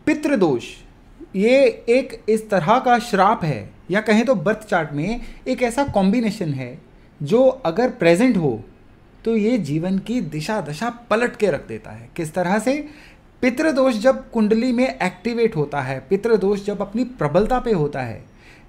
पितृदोष ये एक इस तरह का श्राप है, या कहें तो बर्थ चार्ट में एक ऐसा कॉम्बिनेशन है जो अगर प्रेजेंट हो तो ये जीवन की दिशा दशा पलट के रख देता है। किस तरह से? पितृदोष जब कुंडली में एक्टिवेट होता है, पितृदोष जब अपनी प्रबलता पे होता है,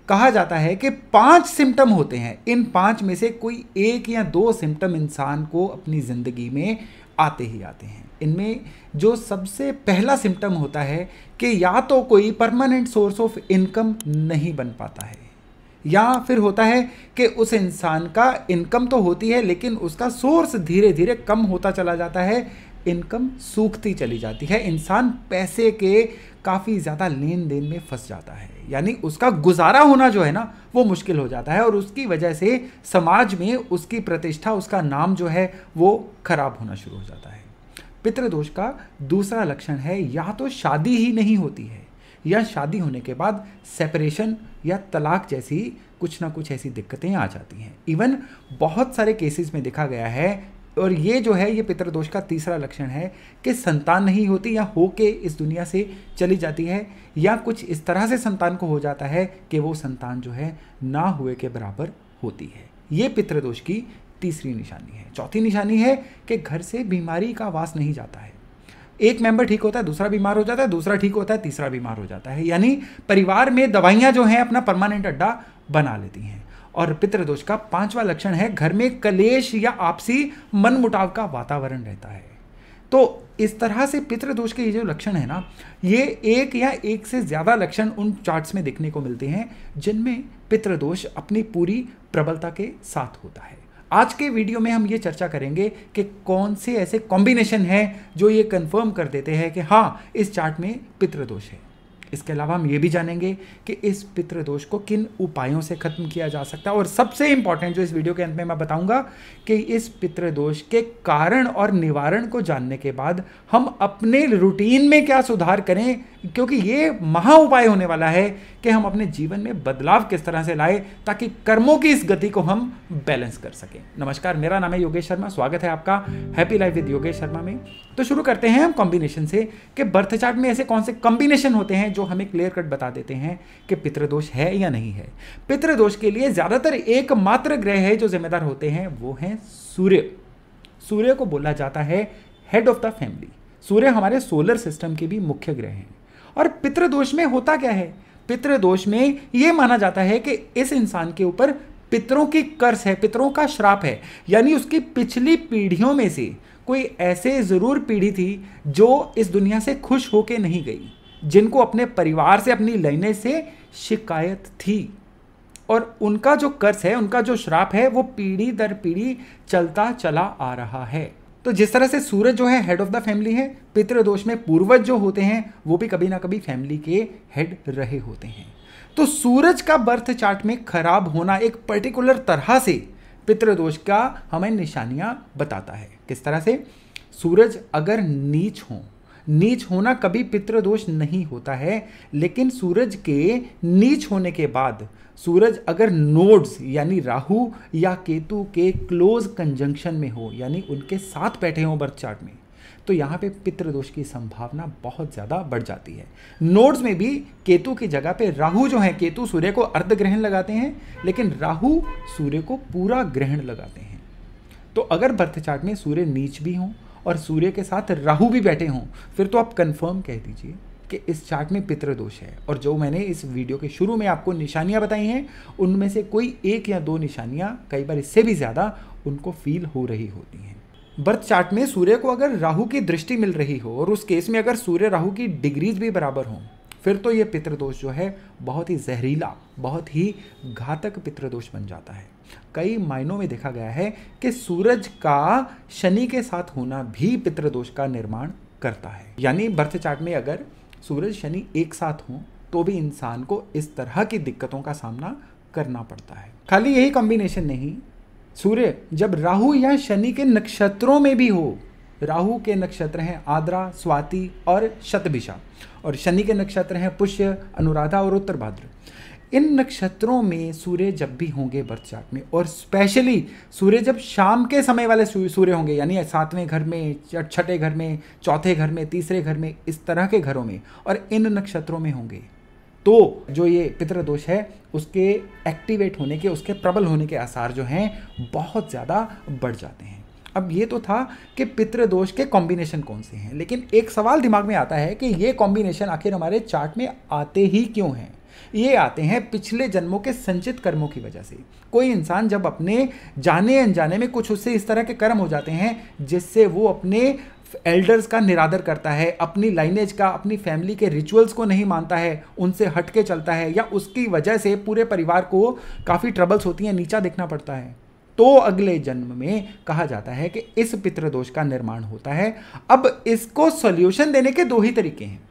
कहा जाता है कि 5 सिम्टम होते हैं। इन 5 में से कोई 1 या 2 सिम्टम इंसान को अपनी ज़िंदगी में आते ही आते हैं। इनमें जो सबसे पहला सिम्टम होता है कि या तो कोई परमानेंट सोर्स ऑफ इनकम नहीं बन पाता है, या फिर होता है कि उस इंसान का इनकम तो होती है लेकिन उसका सोर्स धीरे धीरे कम होता चला जाता है, इनकम सूखती चली जाती है, इंसान पैसे के काफ़ी ज़्यादा लेन देन में फंस जाता है, यानी उसका गुजारा होना जो है ना वो मुश्किल हो जाता है, और उसकी वजह से समाज में उसकी प्रतिष्ठा, उसका नाम जो है वो खराब होना शुरू हो जाता है। पितृदोष का दूसरा लक्षण है या तो शादी ही नहीं होती है, या शादी होने के बाद सेपरेशन या तलाक जैसी कुछ ना कुछ ऐसी दिक्कतें आ जाती हैं। इवन बहुत सारे केसेस में देखा गया है, और ये जो है ये पितृदोष का तीसरा लक्षण है कि संतान नहीं होती, या हो के इस दुनिया से चली जाती है, या कुछ इस तरह से संतान को हो जाता है कि वो संतान जो है ना हुए के बराबर होती है। ये पितृदोष की तीसरी निशानी है। चौथी निशानी है कि घर से बीमारी का वास नहीं जाता है। एक मेंबर ठीक होता है, दूसरा बीमार हो जाता है, दूसरा ठीक होता है, तीसरा बीमार हो जाता है, यानी परिवार में दवाइयां जो हैं अपना परमानेंट अड्डा बना लेती हैं। और पितृदोष का 5वां लक्षण है घर में कलेश या आपसी मनमुटाव का वातावरण रहता है। तो इस तरह से पितृदोष के ये जो लक्षण है ना, ये एक या एक से ज्यादा लक्षण उन चार्ट्स में देखने को मिलते हैं जिनमें पितृदोष अपनी पूरी प्रबलता के साथ होता है। आज के वीडियो में हम ये चर्चा करेंगे कि कौन से ऐसे कॉम्बिनेशन हैं जो ये कंफर्म कर देते हैं कि हाँ, इस चार्ट में पितृदोष है। इसके अलावा हम ये भी जानेंगे कि इस पितृदोष को किन उपायों से खत्म किया जा सकता है, और सबसे इंपॉर्टेंट जो इस वीडियो के अंत में मैं बताऊंगा कि इस पितृदोष के कारण और निवारण को जानने के बाद हम अपने रूटीन में क्या सुधार करें, क्योंकि ये महा उपाय होने वाला है कि हम अपने जीवन में बदलाव किस तरह से लाए ताकि कर्मों की इस गति को हम बैलेंस कर सकें। नमस्कार, मेरा नाम है योगेश शर्मा, स्वागत है आपका happy life with Yogesh Sharma में। तो शुरू करते हैं हम कॉम्बिनेशन से कि बर्थ चार्ट में ऐसे कौन से कॉम्बिनेशन होते हैं जो हमें क्लियर कट बता देते हैं कि पितृदोष है या नहीं है। पितृदोष के लिए ज्यादातर एकमात्र ग्रह है जो जिम्मेदार होते हैं, वो है सूर्य। सूर्य को बोला जाता है हेड ऑफ द फैमिली। सूर्य हमारे सोलर सिस्टम के भी मुख्य ग्रह हैं। और पितृदोष में होता क्या है? पितृदोष में यह माना जाता है कि इस इंसान के ऊपर पितरों की कर्स है, पितरों का श्राप है, यानी उसकी पिछली पीढ़ियों में से कोई ऐसे जरूर पीढ़ी थी जो इस दुनिया से खुश होके नहीं गई, जिनको अपने परिवार से, अपनी लाइनें से शिकायत थी, और उनका जो कर्स है, उनका जो श्राप है, वो पीढ़ी दर पीढ़ी चलता चला आ रहा है। तो जिस तरह से सूरज जो है हेड ऑफ द फैमिली है, पितृदोष में पूर्वज जो होते हैं वो भी कभी ना कभी फैमिली के हेड रहे होते हैं। तो सूरज का बर्थ चार्ट में खराब होना एक पर्टिकुलर तरह से पितृदोष का हमें निशानियां बताता है। किस तरह से? सूरज अगर नीच हो, नीच होना कभी पितृदोष नहीं होता है, लेकिन सूरज के नीच होने के बाद सूरज अगर नोड्स यानी राहु या केतु के क्लोज कंजंक्शन में हो, यानी उनके साथ बैठे हो बर्थ चार्ट में, तो यहाँ पे पितृदोष की संभावना बहुत ज़्यादा बढ़ जाती है। नोड्स में भी केतु की जगह पे राहु जो है, केतु सूर्य को अर्ध ग्रहण लगाते हैं लेकिन राहु सूर्य को पूरा ग्रहण लगाते हैं। तो अगर बर्थ चार्ट में सूर्य नीच भी हों और सूर्य के साथ राहु भी बैठे हों, फिर तो आप कंफर्म कह दीजिए कि इस चार्ट में पितृदोष है। और जो मैंने इस वीडियो के शुरू में आपको निशानियां बताई हैं, उनमें से कोई 1 या 2 निशानियां, कई बार इससे भी ज़्यादा, उनको फील हो रही होती हैं। बर्थ चार्ट में सूर्य को अगर राहु की दृष्टि मिल रही हो, और उस केस में अगर सूर्य राहु की डिग्रीज भी बराबर हों, फिर तो ये पितृदोष जो है बहुत ही जहरीला, बहुत ही घातक पितृदोष बन जाता है। कई मायनों में देखा गया है कि सूरज का शनि के साथ होना भी पितृदोष का निर्माण करता है। यानी बर्थ चार्ट में अगर सूरज शनि एक साथ हों तो भी इंसान को इस तरह की दिक्कतों का सामना करना पड़ता है। खाली यही कॉम्बिनेशन नहीं, सूर्य जब राहु या शनि के नक्षत्रों में भी हो, राहु के नक्षत्र हैं आद्रा, स्वाति और शतभिषा, और शनि के नक्षत्र हैं पुष्य, अनुराधा और उत्तरभाद्र। इन नक्षत्रों में सूर्य जब भी होंगे बर्थ चार्ट में, और स्पेशली सूर्य जब शाम के समय वाले सूर्य होंगे, यानी 7वें घर में, 6ठे घर में, 4थे घर में, 3रे घर में, इस तरह के घरों में और इन नक्षत्रों में होंगे, तो जो ये पितृदोष है उसके एक्टिवेट होने के, उसके प्रबल होने के आसार जो हैं बहुत ज़्यादा बढ़ जाते हैं। अब ये तो था कि पितृदोष के कॉम्बिनेशन कौन से हैं, लेकिन एक सवाल दिमाग में आता है कि ये कॉम्बिनेशन आखिर हमारे चार्ट में आते ही क्यों हैं। ये आते हैं पिछले जन्मों के संचित कर्मों की वजह से। कोई इंसान जब अपने जाने अनजाने में कुछ उससे इस तरह के कर्म हो जाते हैं जिससे वो अपने एल्डर्स का निरादर करता है, अपनी लाइनेज का, अपनी फैमिली के रिचुअल्स को नहीं मानता है, उनसे हट के चलता है, या उसकी वजह से पूरे परिवार को काफ़ी ट्रबल्स होती हैं, नीचा देखना पड़ता है, तो अगले जन्म में कहा जाता है कि इस पितृदोष का निर्माण होता है। अब इसको सॉल्यूशन देने के 2 ही तरीके हैं।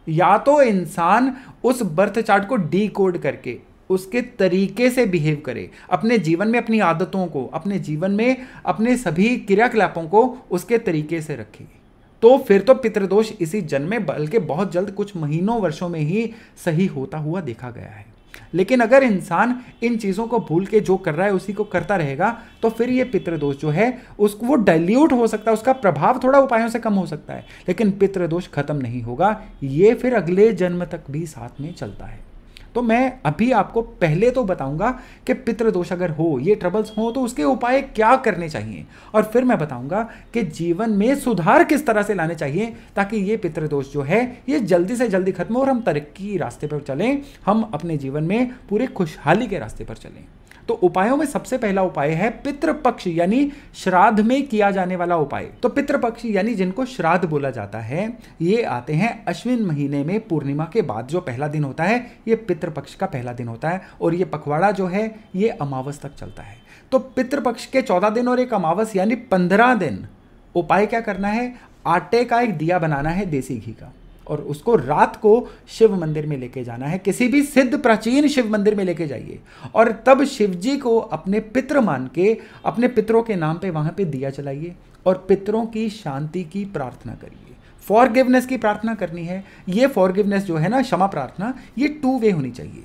या तो इंसान उस बर्थ चार्ट को डीकोड करके उसके तरीके से बिहेव करे, अपने जीवन में अपनी आदतों को, अपने जीवन में अपने सभी क्रियाकलापों को उसके तरीके से रखे, तो फिर तो पितृदोष इसी जन्म में, बल्कि बहुत जल्द, कुछ महीनों वर्षों में ही सही होता हुआ देखा गया है। लेकिन अगर इंसान इन चीज़ों को भूल के जो कर रहा है उसी को करता रहेगा, तो फिर ये पितृदोष जो है उसको वो डाइल्यूट हो सकता है, उसका प्रभाव थोड़ा उपायों से कम हो सकता है, लेकिन पितृदोष खत्म नहीं होगा, ये फिर अगले जन्म तक भी साथ में चलता है। तो मैं अभी आपको पहले तो बताऊंगा कि पितृदोष अगर हो, ये ट्रबल्स हो, तो उसके उपाय क्या करने चाहिए, और फिर मैं बताऊंगा कि जीवन में सुधार किस तरह से लाने चाहिए ताकि ये पितृदोष जो है ये जल्दी से जल्दी खत्म हो और हम तरक्की रास्ते पर चलें, हम अपने जीवन में पूरे खुशहाली के रास्ते पर चलें। तो उपायों में सबसे पहला उपाय है पितृपक्ष, यानी श्राद्ध में किया जाने वाला उपाय। तो पितृपक्ष यानी जिनको श्राद्ध बोला जाता है, ये आते हैं अश्विन महीने में पूर्णिमा के बाद जो पहला दिन होता है, ये पितृपक्ष का पहला दिन होता है, और ये पखवाड़ा जो है ये अमावस तक चलता है। तो पितृपक्ष के 14 दिन और एक अमावस यानी 15 दिन उपाय क्या करना है, आटे का एक दिया बनाना है देसी घी का, और उसको रात को शिव मंदिर में लेके जाना है, किसी भी सिद्ध प्राचीन शिव मंदिर में लेके जाइए, और तब शिव जी को अपने पितृ मान के अपने पितरों के नाम पे वहां पे दिया जलाइए और पितरों की शांति की प्रार्थना करिए। फॉरगिवनेस की प्रार्थना करनी है। ये फॉरगिवनेस जो है ना, क्षमा प्रार्थना, ये 2 वे होनी चाहिए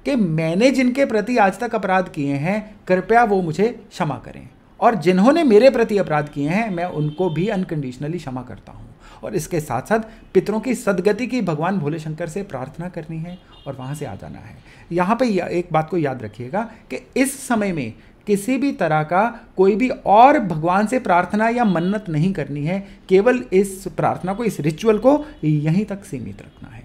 कि मैंने जिनके प्रति आज तक अपराध किए हैं कृपया वो मुझे क्षमा करें, और जिन्होंने मेरे प्रति अपराध किए हैं मैं उनको भी अनकंडीशनली क्षमा करता हूँ। और इसके साथ साथ पितरों की सदगति की भगवान भोले शंकर से प्रार्थना करनी है और वहाँ से आ जाना है। यहाँ पे एक बात को याद रखिएगा कि इस समय में किसी भी तरह का कोई भी और भगवान से प्रार्थना या मन्नत नहीं करनी है, केवल इस प्रार्थना को, इस रिचुअल को यहीं तक सीमित रखना है।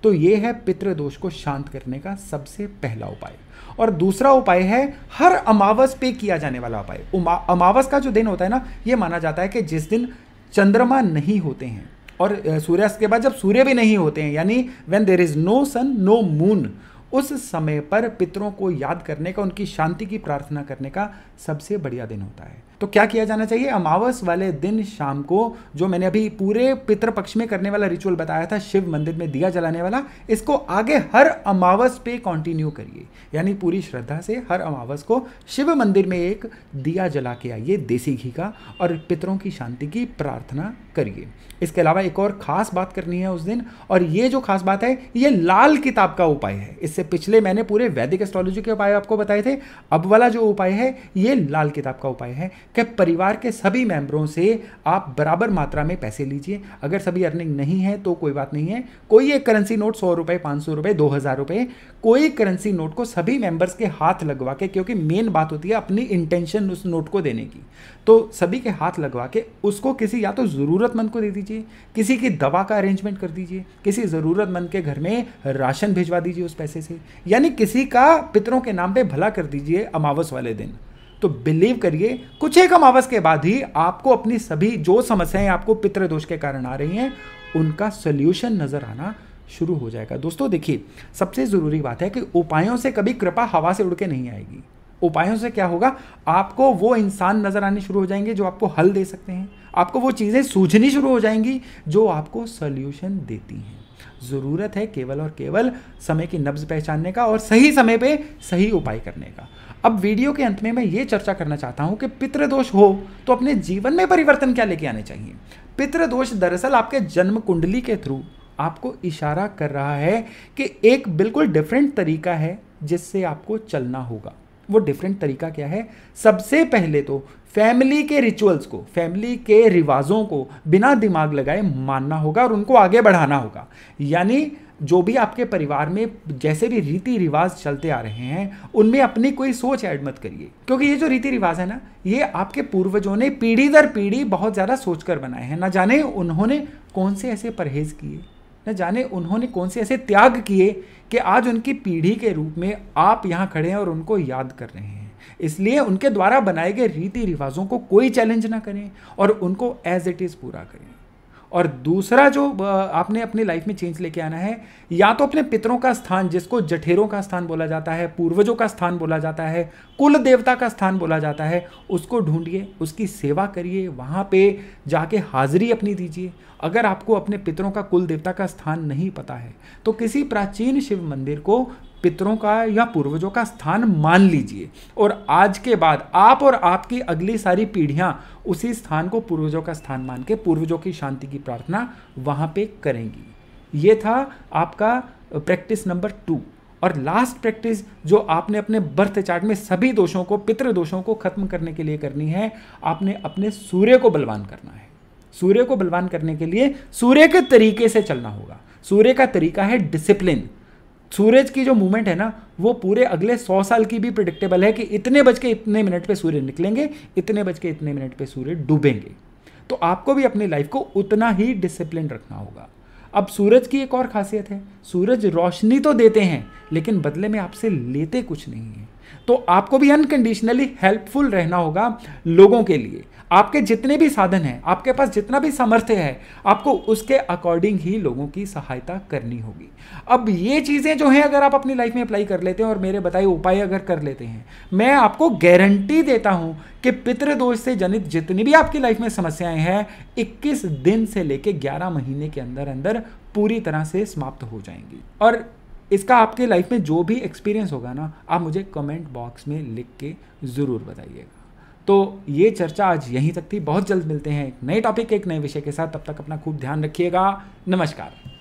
तो ये है पितृदोष को शांत करने का सबसे पहला उपाय। और दूसरा उपाय है हर अमावस पे किया जाने वाला उपाय। अमावस का जो दिन होता है ना, ये माना जाता है कि जिस दिन चंद्रमा नहीं होते हैं और सूर्यास्त के बाद जब सूर्य भी नहीं होते हैं, यानी when there is no sun no moon, उस समय पर पितरों को याद करने का, उनकी शांति की प्रार्थना करने का सबसे बढ़िया दिन होता है। तो क्या किया जाना चाहिए, अमावस वाले दिन शाम को, जो मैंने अभी पूरे पितृपक्ष में करने वाला रिचुअल बताया था, शिव मंदिर में दिया जलाने वाला, इसको आगे हर अमावस पे कंटिन्यू करिए, यानी पूरी श्रद्धा से हर अमावस को शिव मंदिर में एक दिया जला के आइए देसी घी का, और पितरों की शांति की प्रार्थना करिए। इसके अलावा एक और खास बात करनी है उस दिन, और ये जो खास बात है ये लाल किताब का उपाय है। इससे पिछले मैंने पूरे वैदिक एस्ट्रोलॉजी के उपाय आपको बताए थे, अब वाला जो उपाय है ये लाल किताब का उपाय है कि परिवार के सभी मेंबरों से आप बराबर मात्रा में पैसे लीजिए। अगर सभी अर्निंग नहीं है तो कोई बात नहीं है, कोई एक करेंसी नोट 100 रुपये, 500 रुपये, 2000 रुपये, कोई करेंसी नोट को सभी मेंबर्स के हाथ लगवा के, क्योंकि मेन बात होती है अपनी इंटेंशन उस नोट को देने की, तो सभी के हाथ लगवा के उसको किसी या तो ज़रूरतमंद को दे दीजिए, किसी की दवा का अरेंजमेंट कर दीजिए, किसी ज़रूरतमंद के घर में राशन भिजवा दीजिए उस पैसे से, यानी किसी का पितरों के नाम पे भला कर दीजिए अमावस वाले दिन। तो बिलीव करिए कुछ एक अमावस के बाद ही आपको अपनी सभी जो समस्याएं आपको पितृदोष के कारण आ रही हैं उनका सोल्यूशन नजर आना शुरू हो जाएगा। दोस्तों देखिए, सबसे ज़रूरी बात है कि उपायों से कभी कृपा हवा से उड़ के नहीं आएगी। उपायों से क्या होगा, आपको वो इंसान नजर आने शुरू हो जाएंगे जो आपको हल दे सकते हैं, आपको वो चीज़ें सूझनी शुरू हो जाएंगी जो आपको सोल्यूशन देती हैं। ज़रूरत है केवल और केवल समय की नब्ज पहचानने का और सही समय पे सही उपाय करने का। अब वीडियो के अंत में मैं ये चर्चा करना चाहता हूँ कि पितृदोष हो तो अपने जीवन में परिवर्तन क्या लेके आने चाहिए। पितृदोष दरअसल आपके जन्म कुंडली के थ्रू आपको इशारा कर रहा है कि एक बिल्कुल डिफरेंट तरीका है जिससे आपको चलना होगा। वो डिफरेंट तरीका क्या है? सबसे पहले तो फैमिली के रिचुअल्स को, फैमिली के रिवाजों को बिना दिमाग लगाए मानना होगा और उनको आगे बढ़ाना होगा। यानी जो भी आपके परिवार में जैसे भी रीति रिवाज चलते आ रहे हैं उनमें अपनी कोई सोच ऐड मत करिए, क्योंकि ये जो रीति रिवाज है ना, ये आपके पूर्वजों ने पीढ़ी दर पीढ़ी बहुत ज़्यादा सोचकर बनाए हैं। ना जाने उन्होंने कौन से ऐसे परहेज किए, न जाने उन्होंने कौन से ऐसे त्याग किए कि आज उनकी पीढ़ी के रूप में आप यहाँ खड़े हैं और उनको याद कर रहे हैं। इसलिए उनके द्वारा बनाए गए रीति रिवाजों को कोई चैलेंज ना करें और उनको एज इट इज़ पूरा करें। और दूसरा जो आपने अपनी लाइफ में चेंज लेके आना है, या तो अपने पितरों का स्थान, जिसको जठेरों का स्थान बोला जाता है, पूर्वजों का स्थान बोला जाता है, कुल देवता का स्थान बोला जाता है, उसको ढूंढिए, उसकी सेवा करिए, वहाँ पे जाके हाजिरी अपनी दीजिए। अगर आपको अपने पितरों का, कुल देवता का स्थान नहीं पता है तो किसी प्राचीन शिव मंदिर को पितरों का या पूर्वजों का स्थान मान लीजिए और आज के बाद आप और आपकी अगली सारी पीढ़ियां उसी स्थान को पूर्वजों का स्थान मान के पूर्वजों की शांति की प्रार्थना वहां पे करेंगी। ये था आपका प्रैक्टिस नंबर 2। और लास्ट प्रैक्टिस जो आपने अपने बर्थ चार्ट में सभी दोषों को, पितृ दोषों को खत्म करने के लिए करनी है, आपने अपने सूर्य को बलवान करना है। सूर्य को बलवान करने के लिए सूर्य के तरीके से चलना होगा। सूर्य का तरीका है डिसिप्लिन। सूरज की जो मूवमेंट है ना, वो पूरे अगले 100 साल की भी प्रिडिक्टेबल है कि इतने बज के इतने मिनट पे सूर्य निकलेंगे, इतने बज के इतने मिनट पे सूर्य डूबेंगे। तो आपको भी अपनी लाइफ को उतना ही डिसिप्लिन रखना होगा। अब सूरज की एक और खासियत है, सूरज रोशनी तो देते हैं लेकिन बदले में आपसे लेते कुछ नहीं है। तो आपको भी अनकंडीशनली हेल्पफुल रहना होगा लोगों के लिए। आपके जितने भी साधन हैं, आपके पास जितना भी सामर्थ्य है, आपको उसके अकॉर्डिंग ही लोगों की सहायता करनी होगी। अब ये चीज़ें जो हैं अगर आप अपनी लाइफ में अप्लाई कर लेते हैं और मेरे बताए उपाय अगर कर लेते हैं, मैं आपको गारंटी देता हूं कि पितृदोष से जनित जितनी भी आपकी लाइफ में समस्याएं हैं 21 दिन से लेके 11 महीने के अंदर अंदर पूरी तरह से समाप्त हो जाएंगी। और इसका आपके लाइफ में जो भी एक्सपीरियंस होगा ना, आप मुझे कमेंट बॉक्स में लिख के ज़रूर बताइएगा। तो ये चर्चा आज यहीं तक थी। बहुत जल्द मिलते हैं एक नए टॉपिक, एक नए विषय के साथ। तब तक अपना खूब ध्यान रखिएगा। नमस्कार।